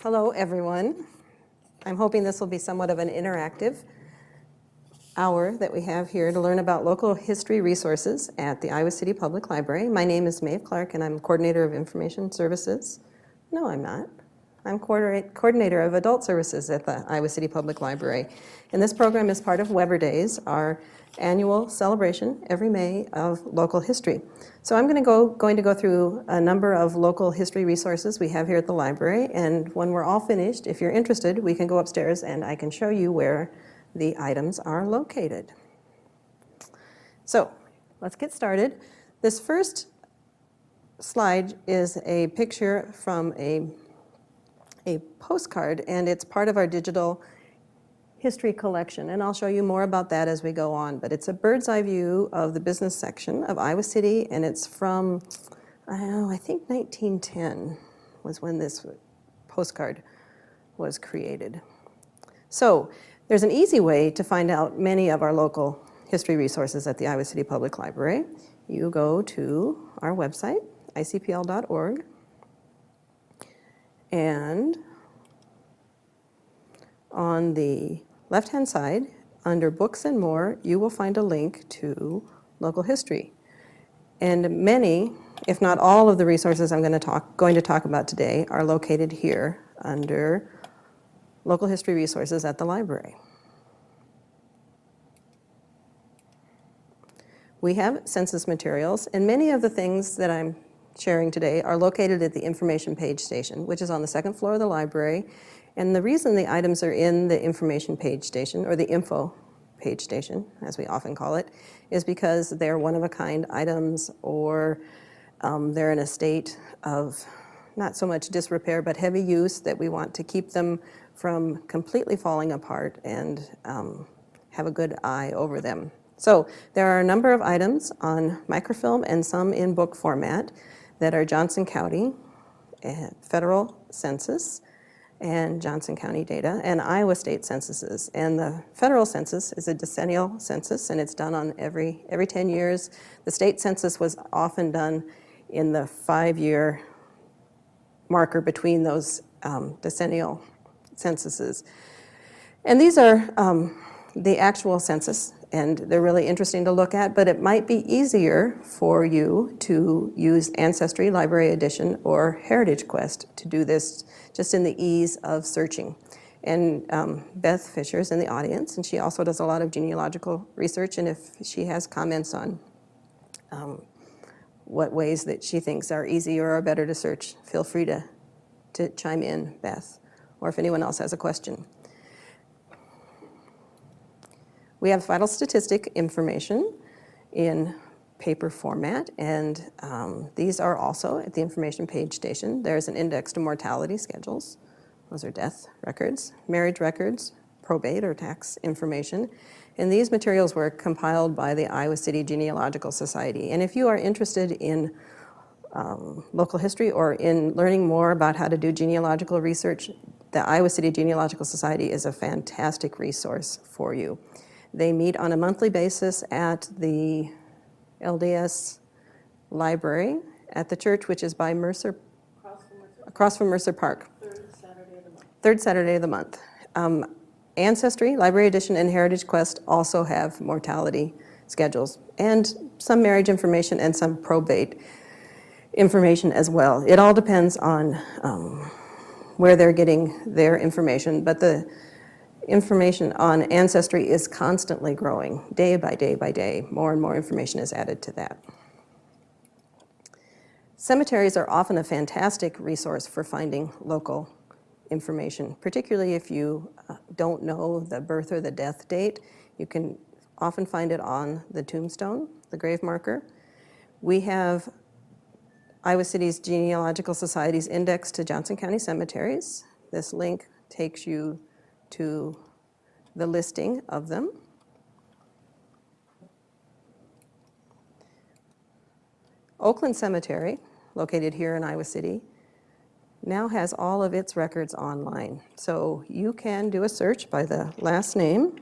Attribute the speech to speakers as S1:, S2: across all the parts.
S1: Hello, everyone. I'm hoping this will be somewhat of an interactive hour that we have here to learn about local history resources at the Iowa City Public Library. My name is Maeve Clark, and I'm Coordinator of Information Services. No, I'm not. I'm Coordinator of Adult Services at the Iowa City Public Library. And this program is part of Weber Days, our annual celebration every May of local history. So I'm going to go through a number of local history resources we have here at the library. And when we're all finished, if you're interested, we can go upstairs and I can show you where the items are located. So let's get started. This first slide is a picture from a postcard, and it's part of our digital history collection, and I'll show you more about that as we go on. But it's a bird's eye view of the business section of Iowa City, and it's from, I think 1910 was when this postcard was created. So there's an easy way to find out many of our local history resources at the Iowa City Public Library. You go to our website, icpl.org, and on the left-hand side, under Books and More, you will find a link to local history. And many, if not all of the resources I'm going to talk about today are located here under Local History Resources at the library. We have census materials, and many of the things that I'm sharing today are located at the information page station, which is on the second floor of the library. And the reason the items are in the information page station, or the info page station, as we often call it, is because they're one-of-a-kind items, or they're in a state of not so much disrepair, but heavy use that we want to keep them from completely falling apart and have a good eye over them. So there are a number of items on microfilm and some in book format that are Johnson County, federal census, and Johnson County data, and Iowa state censuses. And the federal census is a decennial census, and it's done on every 10 years. The state census was often done in the 5-year marker between those decennial censuses. And these are the actual census, and they're really interesting to look at, but it might be easier for you to use Ancestry, Library Edition, or Heritage Quest to do this just in the ease of searching. And Beth Fisher's in the audience, and she also does a lot of genealogical research, and if she has comments on what ways that she thinks are easier or better to search, feel free to chime in, Beth, or if anyone else has a question. We have vital statistic information in paper format, and these are also at the information page station. There's an index to mortality schedules. Those are death records, marriage records, probate or tax information. And these materials were compiled by the Iowa City Genealogical Society. And if you are interested in local history or in learning more about how to do genealogical research, the Iowa City Genealogical Society is a fantastic resource for you. They meet on a monthly basis at the LDS library at the church, which is by Mercer, across from Mercer Park. Third Saturday of the month. Ancestry, Library Edition, and Heritage Quest also have mortality schedules, and some marriage information and some probate information as well. It all depends on where they're getting their information, but the information on Ancestry is constantly growing, day by day by day. More and more information is added to that. Cemeteries are often a fantastic resource for finding local information, particularly if you don't know the birth or the death date. You can often find it on the tombstone, the grave marker. We have Iowa City's Genealogical Society's Index to Johnson County Cemeteries. This link takes you to the listing of them. Oakland Cemetery, located here in Iowa City, now has all of its records online. So you can do a search by the last name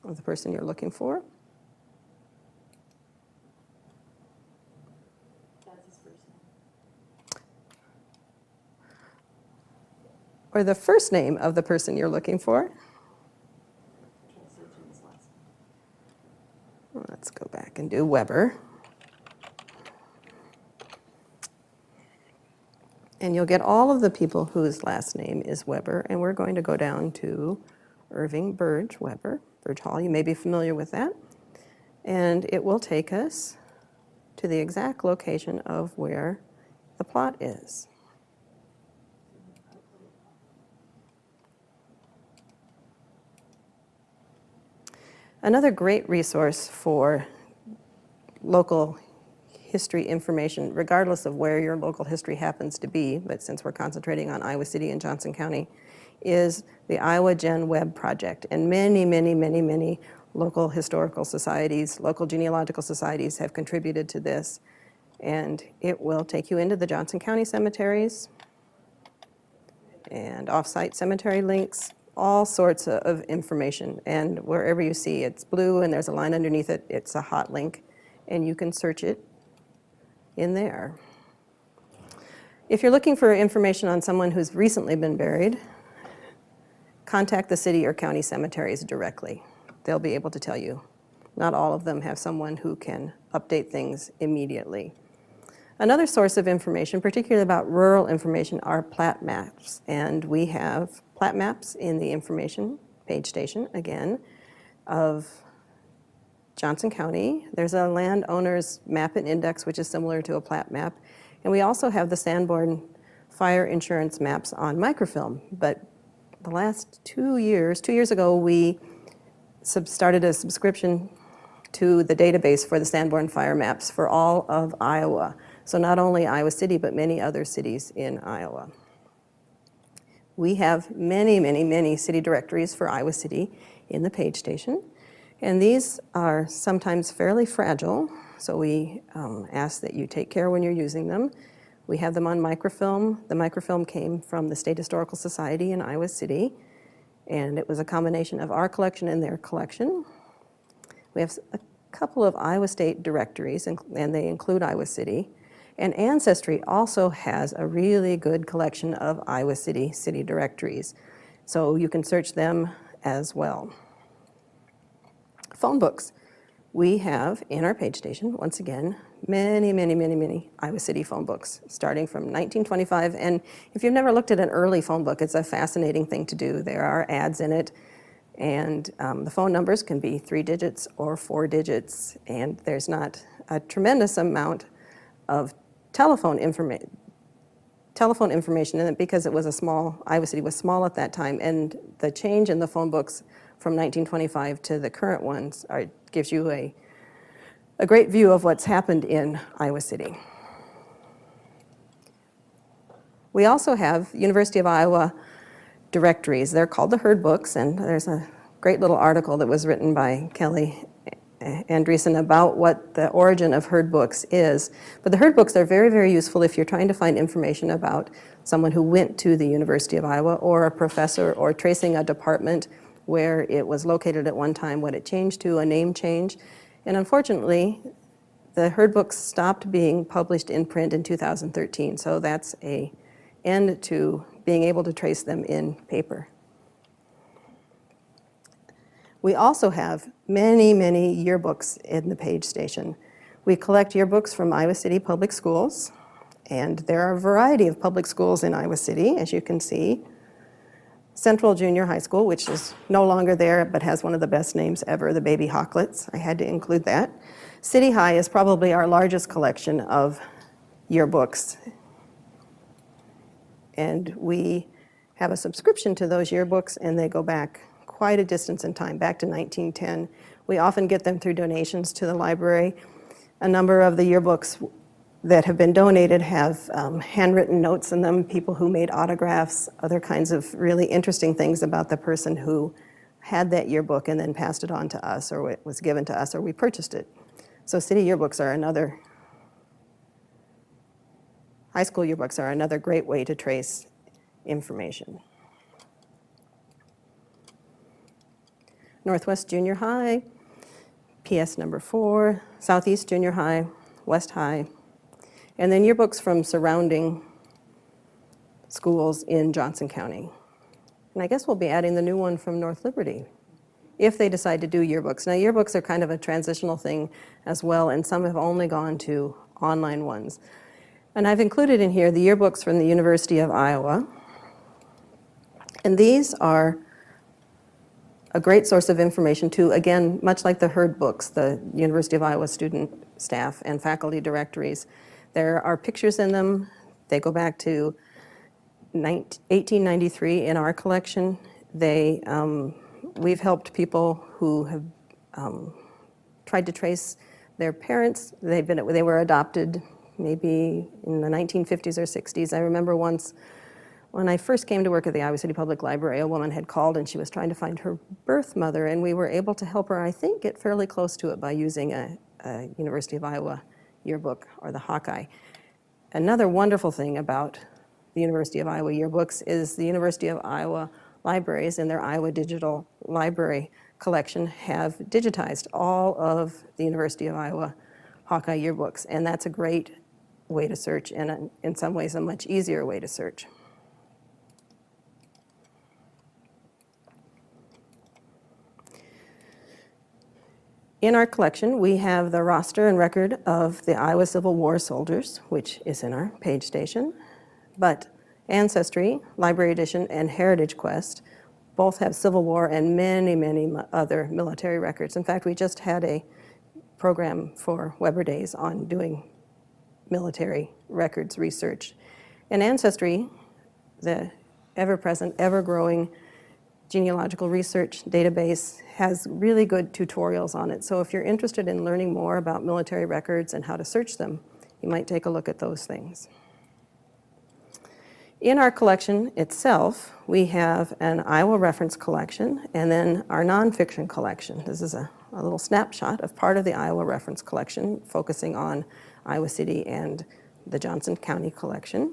S1: of the person you're looking for. or the first name of the person you're looking for. Let's go back and do Weber. And you'll get all of the people whose last name is Weber, and we're going to go down to Irving Burge Weber, Burge Hall. You may be familiar with that. And it will take us to the exact location of where the plot is. Another great resource for local history information, regardless of where your local history happens to be, but since we're concentrating on Iowa City and Johnson County, is the Iowa Gen Web Project. And many local historical societies, local genealogical societies have contributed to this. And it will take you into the Johnson County cemeteries and off-site cemetery links, all sorts of information. And wherever you see it's blue and there's a line underneath it, it's a hot link, and you can search it in there. If you're looking for information on someone who's recently been buried, contact the city or county cemeteries directly. They'll be able to tell you. Not all of them have someone who can update things immediately. Another source of information, particularly about rural information, are Plat Maps. And we have Plat Maps in the information page station, again, of Johnson County. There's a landowner's map and index, which is similar to a plat map. And we also have the Sanborn fire insurance maps on microfilm. But the last 2 years ago, we started a subscription to the database for the Sanborn fire maps for all of Iowa. So not only Iowa City, but many other cities in Iowa. We have many city directories for Iowa City in the page station. And these are sometimes fairly fragile, so we ask that you take care when you're using them. We have them on microfilm. The microfilm came from the State Historical Society in Iowa City, and it was a combination of our collection and their collection. We have a couple of Iowa State directories, and they include Iowa City. And Ancestry also has a really good collection of Iowa City directories, so you can search them as well. Phone books. We have in our page station, once again, many Iowa City phone books, starting from 1925. And if you've never looked at an early phone book, it's a fascinating thing to do. There are ads in it, and the phone numbers can be 3 digits or 4 digits, and there's not a tremendous amount of telephone information in it because it was a small, Iowa City was small at that time, and the change in the phone books from 1925 to the current ones gives you a great view of what's happened in Iowa City. We also have University of Iowa directories. They're called the Herd Books, and there's a great little article that was written by Kelly Andreessen about what the origin of Herd Books is. But the Herd Books are very useful if you're trying to find information about someone who went to the University of Iowa, or a professor, or tracing a department where it was located at one time, what it changed to, a name change. And unfortunately, the Herd Books stopped being published in print in 2013, so that's an end to being able to trace them in paper. We also have many yearbooks in the page station. We collect yearbooks from Iowa City Public Schools, and there are a variety of public schools in Iowa City, as you can see. Central Junior High School, which is no longer there, but has one of the best names ever, the Baby Hawklets. I had to include that. City High is probably our largest collection of yearbooks. And we have a subscription to those yearbooks, and they go back quite a distance in time, back to 1910. We often get them through donations to the library. A number of the yearbooks that have been donated have handwritten notes in them, people who made autographs, other kinds of really interesting things about the person who had that yearbook and then passed it on to us, or it was given to us, or we purchased it. So city yearbooks are another, high school yearbooks are another great way to trace information. Northwest Junior High, PS number 4, Southeast Junior High, West High, and then yearbooks from surrounding schools in Johnson County. And I guess we'll be adding the new one from North Liberty, if they decide to do yearbooks. Now, yearbooks are kind of a transitional thing as well, and some have only gone to online ones. And I've included in here the yearbooks from the University of Iowa. And these are a great source of information too, again, much like the Herd books, the University of Iowa student staff and faculty directories. There are pictures in them. They go back to 1893 in our collection. We've helped people who have tried to trace their parents. They were adopted maybe in the 1950s or 60s. I remember once when I first came to work at the Iowa City Public Library, a woman had called and she was trying to find her birth mother, and we were able to help her, I think, get fairly close to it by using a University of Iowa yearbook, or the Hawkeye. Another wonderful thing about the University of Iowa yearbooks is the University of Iowa libraries in their Iowa Digital Library collection have digitized all of the University of Iowa Hawkeye yearbooks, and that's a great way to search, and in some ways a much easier way to search. In our collection, we have the roster and record of the Iowa Civil War soldiers, which is in our page station. But Ancestry, Library Edition, and Heritage Quest both have Civil War and many, many other military records. In fact, we just had a program for Weber Days on doing military records research. And Ancestry, the ever-present, ever-growing genealogical research database, has really good tutorials on it. So if you're interested in learning more about military records and how to search them, you might take a look at those things. In our collection itself, we have an Iowa reference collection and then our nonfiction collection. This is a little snapshot of part of the Iowa reference collection, focusing on Iowa City and the Johnson County collection.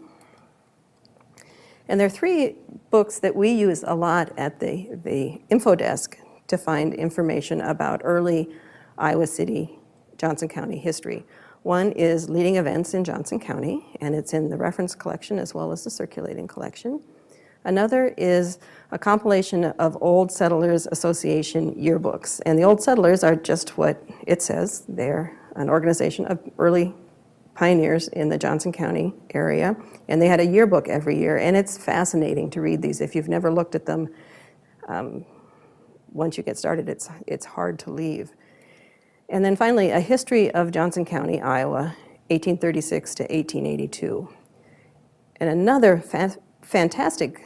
S1: And there are 3 books that we use a lot at the info desk to find information about early Iowa City, Johnson County history. One is Leading Events in Johnson County, and it's in the reference collection as well as the circulating collection. Another is a compilation of Old Settlers Association yearbooks. And the Old Settlers are just what it says. They're an organization of early pioneers in the Johnson County area, and they had a yearbook every year, and it's fascinating to read these. If you've never looked at them, once you get started, it's hard to leave. And then finally, A History of Johnson County, Iowa, 1836 to 1882. And another fantastic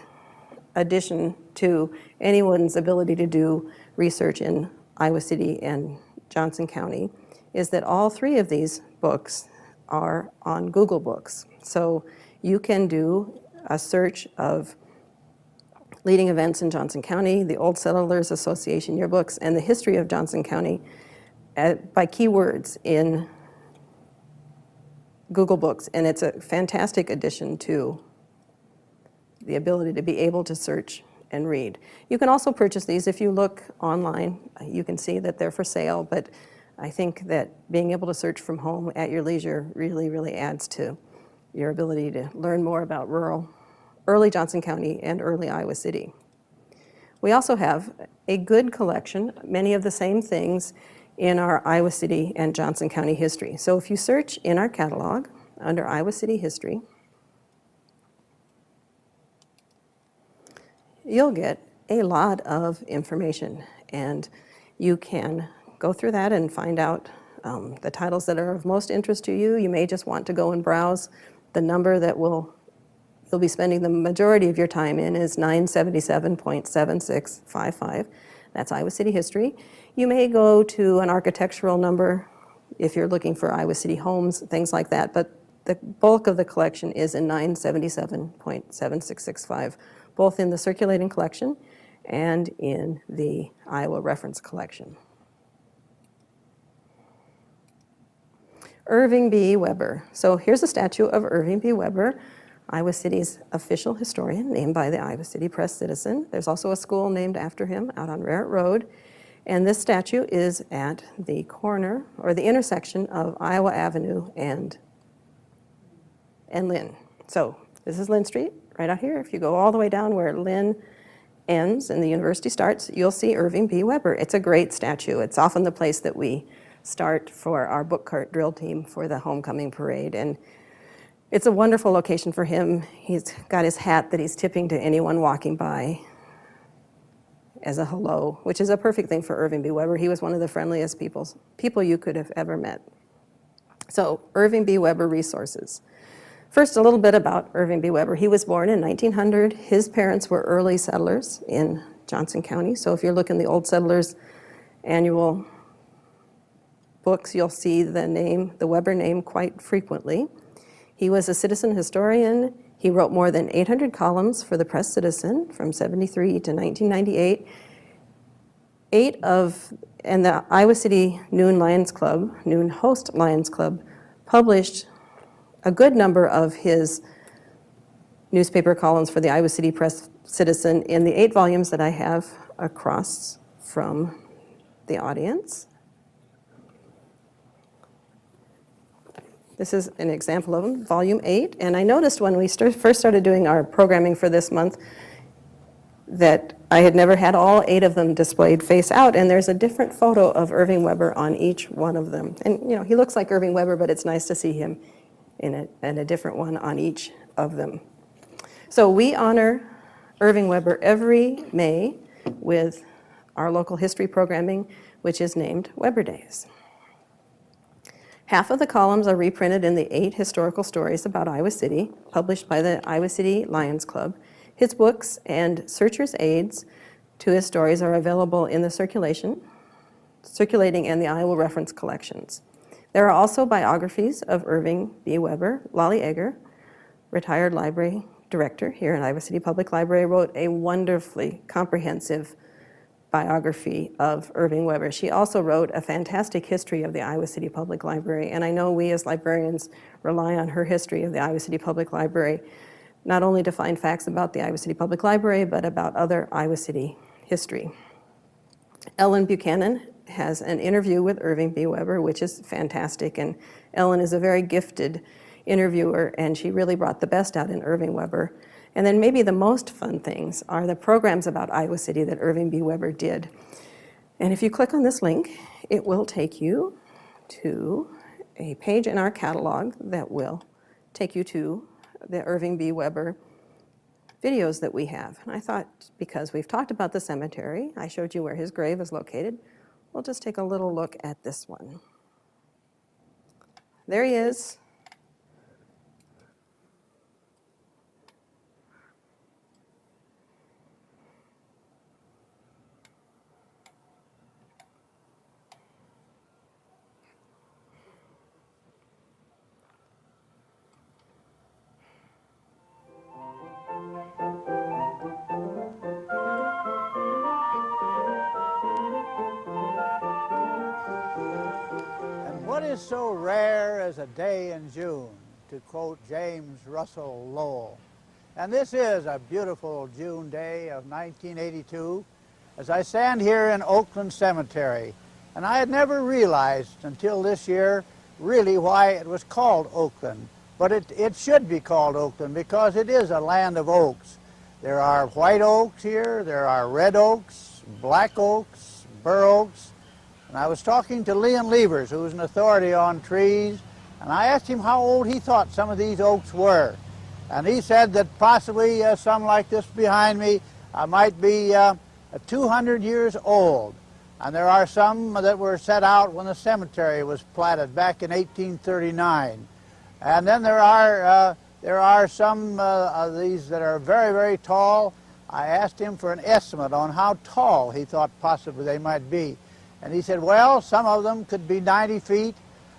S1: addition to anyone's ability to do research in Iowa City and Johnson County is that all 3 of these books are on Google Books. So you can do a search of Leading Events in Johnson County, the Old Settlers Association yearbooks, and the History of Johnson County by keywords in Google Books. And it's a fantastic addition to the ability to be able to search and read. You can also purchase these. If you look online, you can see that they're for sale, but I think that being able to search from home at your leisure really, really adds to your ability to learn more about early Johnson County and early Iowa City. We also have a good collection, many of the same things in our Iowa City and Johnson County history. So if you search in our catalog under Iowa City history, you'll get a lot of information, and you can go through that and find out the titles that are of most interest to you. You may just want to go and browse. The number that you'll be spending the majority of your time in is 977.7655. That's Iowa City history. You may go to an architectural number if you're looking for Iowa City homes, things like that, but the bulk of the collection is in 977.7665, both in the circulating collection and in the Iowa reference collection. Irving B. Weber. So here's a statue of Irving B. Weber, Iowa City's official historian, named by the Iowa City Press Citizen. There's also a school named after him out on Raritt Road. And this statue is at the corner, or the intersection of Iowa Avenue and Lynn. So this is Lynn Street, right out here. If you go all the way down where Lynn ends and the university starts, you'll see Irving B. Weber. It's a great statue. It's often the place that we start for our book cart drill team for the homecoming parade. And it's a wonderful location for him. He's got his hat that he's tipping to anyone walking by as a hello, which is a perfect thing for Irving B. Weber. He was one of the friendliest people you could have ever met. So, Irving B. Weber resources. First, a little bit about Irving B. Weber. He was born in 1900. His parents were early settlers in Johnson County. So if you're looking the Old Settlers annual books, you'll see the Weber name quite frequently. He was a citizen historian. He wrote more than 800 columns for the Press Citizen from 73 to 1998. And the Iowa City Noon Host Lions Club, published a good number of his newspaper columns for the Iowa City Press Citizen in the 8 volumes that I have across from the audience. This is an example of them, volume 8. And I noticed when we first started doing our programming for this month that I had never had all 8 of them displayed face out, and there's a different photo of Irving Weber on each one of them. And he looks like Irving Weber, but it's nice to see him in a different one on each of them. So we honor Irving Weber every May with our local history programming, which is named Weber Days. Half of the columns are reprinted in the 8 historical stories about Iowa City, published by the Iowa City Lions Club. His books and searcher's aids to his stories are available in the circulating and the Iowa reference collections. There are also biographies of Irving B. Weber. Lolly Egger, retired library director here at Iowa City Public Library, wrote a wonderfully comprehensive biography of Irving Weber. She also wrote a fantastic history of the Iowa City Public Library, and I know we as librarians rely on her history of the Iowa City Public Library, not only to find facts about the Iowa City Public Library, but about other Iowa City history. Ellen Buchanan has an interview with Irving B. Weber, which is fantastic, and Ellen is a very gifted interviewer, and she really brought the best out in Irving Weber. And then maybe the most fun things are the programs about Iowa City that Irving B. Weber did. And if you click on this link, it will take you to a page in our catalog that will take you to the Irving B. Weber videos that we have. And I thought, because we've talked about the cemetery, I showed you where his grave is located, we'll just take a little look at this one. There he is.
S2: What is so rare as a day in June, to quote James Russell Lowell? And this is a beautiful June day of 1982 as I stand here in Oakland Cemetery. And I had never realized until this year really why it was called Oakland. But it should be called Oakland because it is a land of oaks. There are white oaks here, there are red oaks, black oaks, bur oaks. And I was talking to Leon Levers, who's an authority on trees, and I asked him how old he thought some of these oaks were. And he said that possibly some like this behind me might be 200 years old. And there are some that were set out when the cemetery was platted back in 1839. And then there are some of these that are very, very tall. I asked him for an estimate on how tall he thought possibly they might be. And he said, well, some of them could be 90 feet,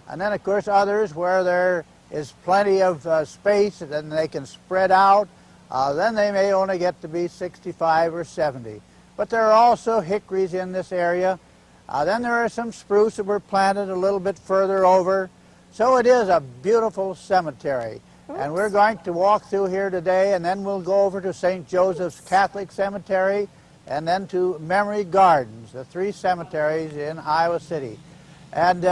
S2: and then, of course, others where there is plenty of space and then they can spread out, then they may only get to be 65 or 70. But there are also hickories in this area. Then there are some spruce that were planted a little bit further over. So it is a beautiful cemetery. And we're going to walk through here today, and then we'll go over to St. Joseph's Catholic Cemetery, and then to Memory Gardens, the 3 cemeteries in Iowa City. And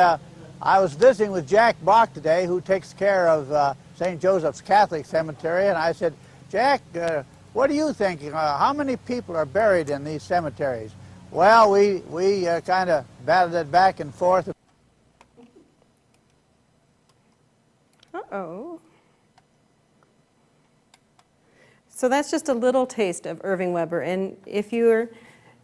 S2: I was visiting with Jack Bach today, who takes care of St. Joseph's Catholic Cemetery, and I said, Jack, What do you think? How many people are buried in these cemeteries? Well, we kind of battled it back and forth.
S1: Uh-oh. So that's just a little taste of Irving Weber. And if you're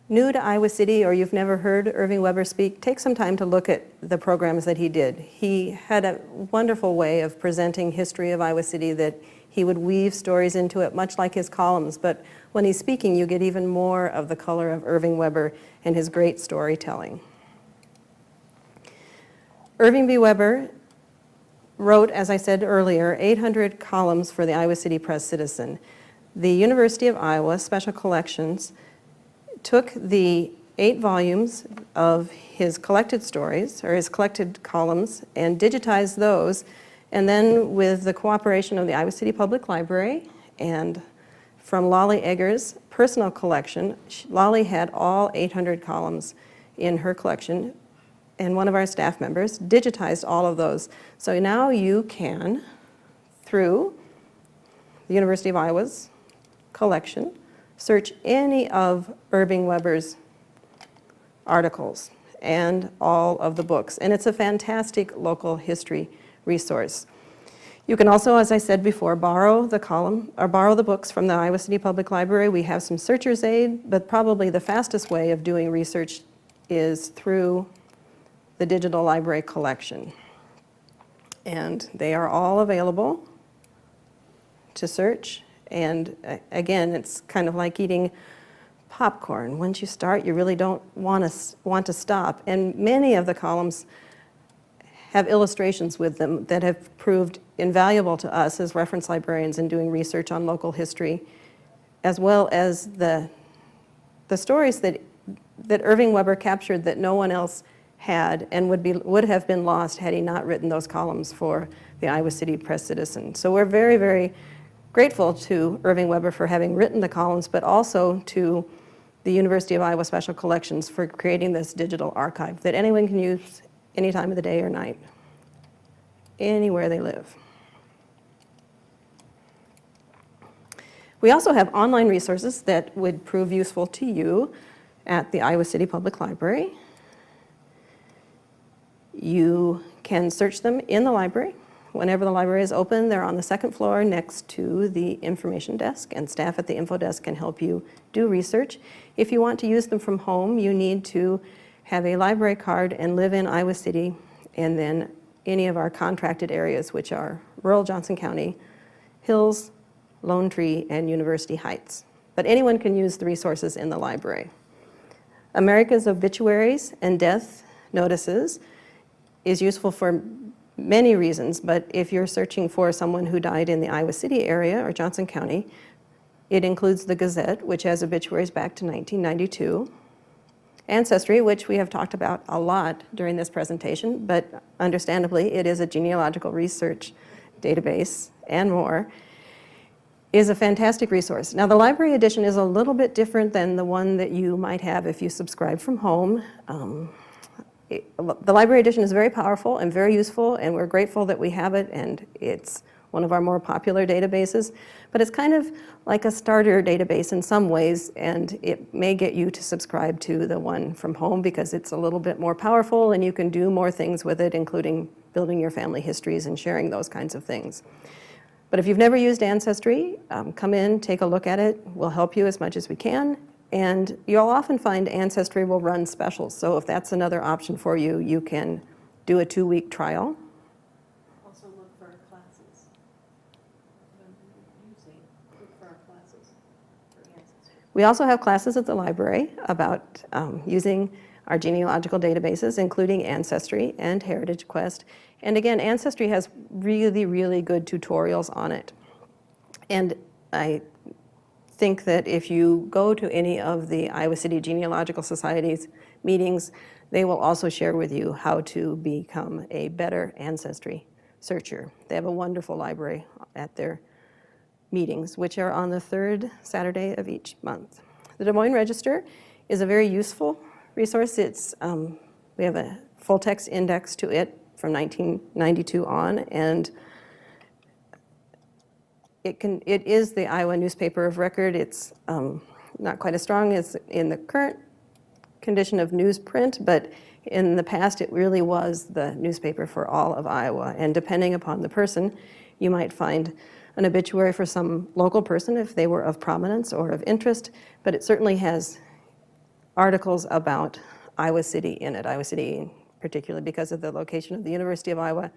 S1: new to Iowa City or you've never heard Irving Weber speak, take some time to look at the programs that he did. He had a wonderful way of presenting history of Iowa City that he would weave stories into it, much like his columns. But when he's speaking, you get even more of the color of Irving Weber and his great storytelling. Irving B. Weber wrote, as I said earlier, 800 columns for the Iowa City Press-Citizen. The University of Iowa Special Collections took the 8 volumes of his collected stories, or his collected columns, and digitized those, and then with the cooperation of the Iowa City Public Library and from Lolly Egger's personal collection, Lolly had all 800 columns in her collection, and one of our staff members digitized all of those. So now you can, through the University of Iowa's collection, search any of Irving Weber's articles and all of the books. And it's a fantastic local history resource. You can also, as I said before, borrow the column or borrow the books from the Iowa City Public Library. We have some searcher's aid, but probably the fastest way of doing research is through the digital library collection. And they are all available to search. And again, it's kind of like eating popcorn. Once you start, you really don't want to stop. And many of the columns have illustrations with them that have proved invaluable to us as reference librarians in doing research on local history, as well as the stories that Irving Weber captured that no one else had and would have been lost had he not written those columns for the Iowa City Press-Citizen. So we're very, very grateful to Irving Weber for having written the columns, but also to the University of Iowa Special Collections for creating this digital archive that anyone can use any time of the day or night, anywhere they live. We also have online resources that would prove useful to you at the Iowa City Public Library. You can search them in the library. Whenever the library is open, they're on the second floor next to the information desk, and staff at the info desk can help you do research. If you want to use them from home, you need to have a library card and live in Iowa City, and then any of our contracted areas, which are rural Johnson County, Hills, Lone Tree, and University Heights. But anyone can use the resources in the library. America's Obituaries and Death Notices is useful for many reasons, but if you're searching for someone who died in the Iowa City area or Johnson County, it includes the Gazette, which has obituaries back to 1992, Ancestry, which we have talked about a lot during this presentation, but understandably it is a genealogical research database and more, is a fantastic resource. Now the library edition is a little bit different than the one that you might have if you subscribe from home. The library edition is very powerful and very useful, and we're grateful that we have it, and it's one of our more popular databases. But it's kind of like a starter database in some ways, and it may get you to subscribe to the one from home because it's a little bit more powerful and you can do more things with it, including building your family histories and sharing those kinds of things. But if you've never used Ancestry, come in, take a look at it. We'll help you as much as we can. And you'll often find Ancestry will run specials. So if that's another option for you, you can do a 2-week trial.
S3: Also look for our classes. Look for our classes for Ancestry.
S1: We also have classes at the library about using our genealogical databases, including Ancestry and Heritage Quest. And again, Ancestry has really, really good tutorials on it. And I think that if you go to any of the Iowa City Genealogical Society's meetings, they will also share with you how to become a better Ancestry searcher. They have a wonderful library at their meetings, which are on the 3rd Saturday of each month. The Des Moines Register is a very useful resource. We have a full text index to it from 1992 on, and it is the Iowa newspaper of record. It's not quite as strong as in the current condition of newsprint, but in the past it really was the newspaper for all of Iowa. And depending upon the person, you might find an obituary for some local person if they were of prominence or of interest, but it certainly has articles about Iowa City in it. Iowa City, particularly because of the location of the University of Iowa,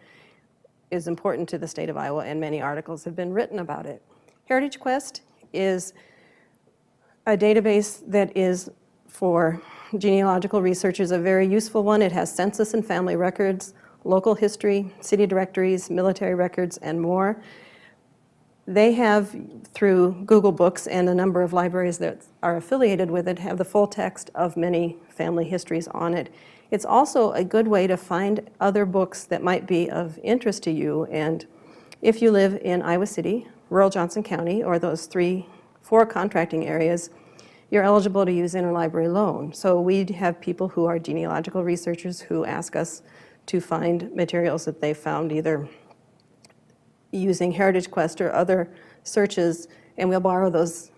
S1: is important to the state of Iowa, and many articles have been written about it. Heritage Quest is a database that is for genealogical researchers, a very useful one. It has census and family records, local history, city directories, military records, and more. They have, through Google Books and a number of libraries that are affiliated with it, have the full text of many family histories on it. It's also a good way to find other books that might be of interest to you. And if you live in Iowa City, rural Johnson County, or those 4 contracting areas, you're eligible to use interlibrary loan. So we have people who are genealogical researchers who ask us to find materials that they found either using Heritage Quest or other searches, and we'll borrow those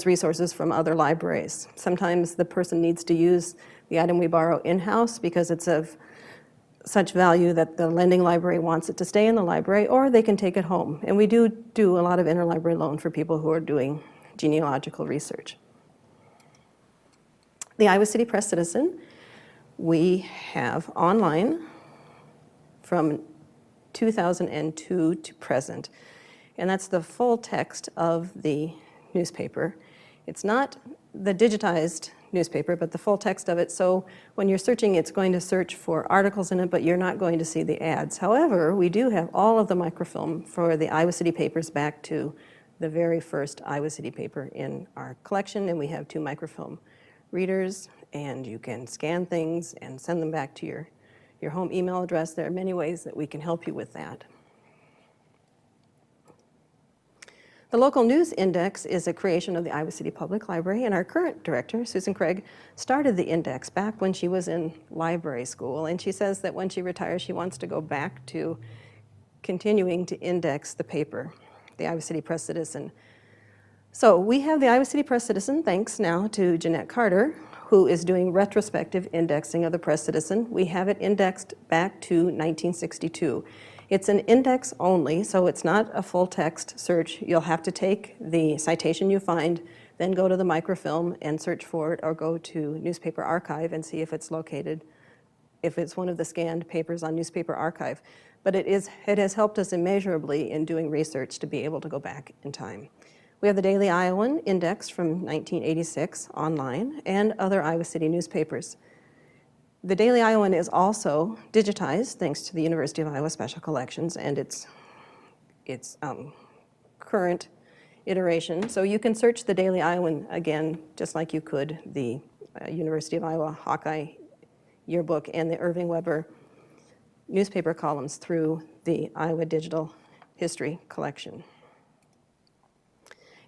S1: resources from other libraries. Sometimes the person needs to use the item we borrow in-house because it's of such value that the lending library wants it to stay in the library, or they can take it home. And we do a lot of interlibrary loan for people who are doing genealogical research. The Iowa City Press Citizen, we have online from 2002 to present, and that's the full text of the newspaper. It's not the digitized newspaper, but the full text of it. So when you're searching, it's going to search for articles in it, but you're not going to see the ads. However, we do have all of the microfilm for the Iowa City papers back to the very first Iowa City paper in our collection, and we have 2 microfilm readers, and you can scan things and send them back to your home email address. There are many ways that we can help you with that. The Local News Index is a creation of the Iowa City Public Library, and our current director, Susan Craig, started the index back when she was in library school, and she says that when she retires, she wants to go back to continuing to index the paper, the Iowa City Press Citizen. So we have the Iowa City Press Citizen, thanks now to Jeanette Carter, who is doing retrospective indexing of the Press Citizen. We have it indexed back to 1962. It's an index only, so it's not a full text search. You'll have to take the citation you find, then go to the microfilm and search for it, or go to Newspaper Archive and see if it's located, if it's one of the scanned papers on Newspaper Archive. But it has helped us immeasurably in doing research to be able to go back in time. We have the Daily Iowan indexed from 1986 online, and other Iowa City newspapers. The Daily Iowan is also digitized thanks to the University of Iowa Special Collections and its current iteration. So you can search the Daily Iowan again, just like you could the University of Iowa Hawkeye Yearbook and the Irving Weber newspaper columns through the Iowa Digital History Collection.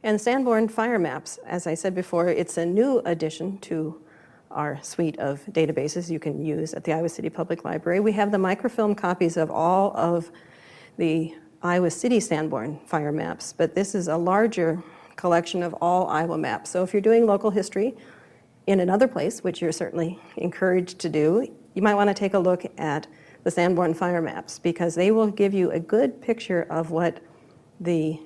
S1: And Sanborn Fire Maps, as I said before, it's a new addition to our suite of databases you can use at the Iowa City Public Library. We have the microfilm copies of all of the Iowa City Sanborn Fire Maps, but this is a larger collection of all Iowa maps. So if you're doing local history in another place, which you're certainly encouraged to do, you might want to take a look at the Sanborn Fire Maps, because they will give you a good picture of what the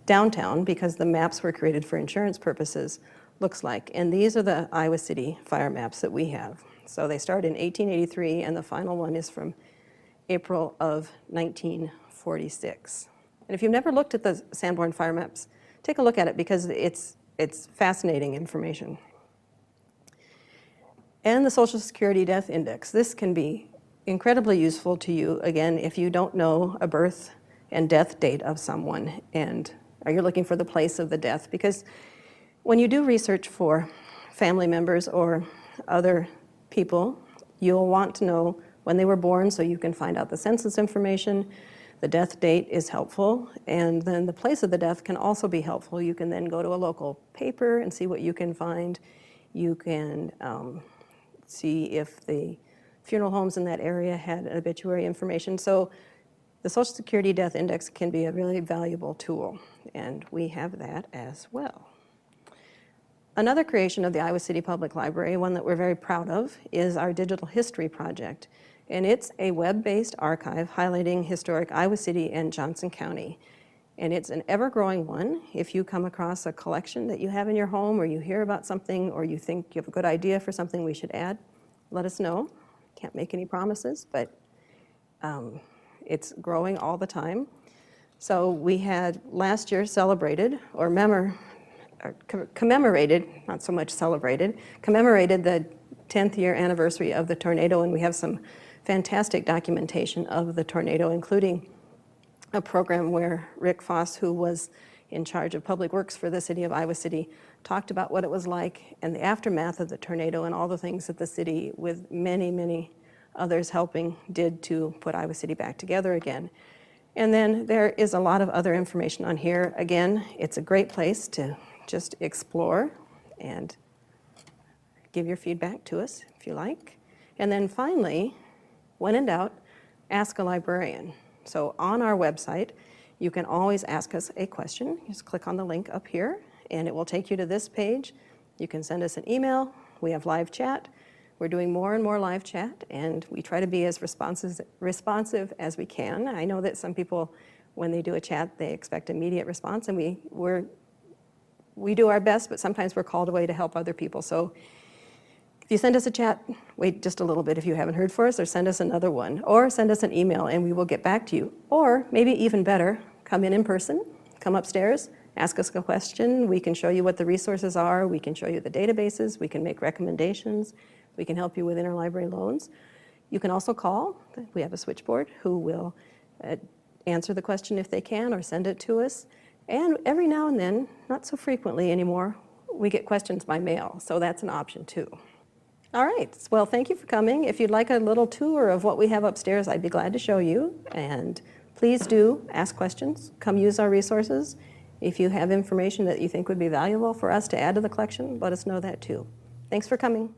S1: downtown, because the maps were created for insurance purposes, looks like. And these are the Iowa City fire maps that we have. So they start in 1883, and the final one is from April of 1946. And if you've never looked at the Sanborn fire maps, take a look at it, because it's fascinating information. And the Social Security Death Index. This can be incredibly useful to you, again, if you don't know a birth and death date of someone, and are you looking for the place of the death? Because when you do research for family members or other people, you'll want to know when they were born so you can find out the census information. The death date is helpful, and then the place of the death can also be helpful. You can then go to a local paper and see what you can find. You can see if the funeral homes in that area had obituary information. So The Social Security Death Index can be a really valuable tool, and we have that as well. Another creation of the Iowa City Public Library, one that we're very proud of, is our Digital History Project. And it's a web-based archive highlighting historic Iowa City and Johnson County. And it's an ever-growing one. If you come across a collection that you have in your home, or you hear about something, or you think you have a good idea for something we should add, let us know. Can't make any promises, but it's growing all the time. So we had last year celebrated, or commemorated, not so much celebrated, commemorated the 10th year anniversary of the tornado, and we have some fantastic documentation of the tornado, including a program where Rick Foss, who was in charge of Public Works for the city of Iowa City, talked about what it was like and the aftermath of the tornado and all the things that the city, with many, many others helping, did to put Iowa City back together again. And then there is a lot of other information on here. Again, it's a great place to just explore and give your feedback to us if you like. And then finally, when in doubt, ask a librarian. So on our website, you can always ask us a question. Just click on the link up here, and it will take you to this page. You can send us an email. We have live chat. We're doing more and more live chat, and we try to be as responsive as we can. I know that some people, when they do a chat, they expect immediate response, and we do our best, but sometimes we're called away to help other people. So if you send us a chat, wait just a little bit if you haven't heard from us, or send us another one, or send us an email and we will get back to you. Or maybe even better, come in person, come upstairs, ask us a question. We can show you what the resources are. We can show you the databases. We can make recommendations. We can help you with interlibrary loans. You can also call. We have a switchboard who will answer the question if they can, or send it to us. And every now and then, not so frequently anymore, we get questions by mail, so that's an option too. All right, well, thank you for coming. If you'd like a little tour of what we have upstairs, I'd be glad to show you. And please do ask questions, come use our resources. If you have information that you think would be valuable for us to add to the collection, let us know that too. Thanks for coming.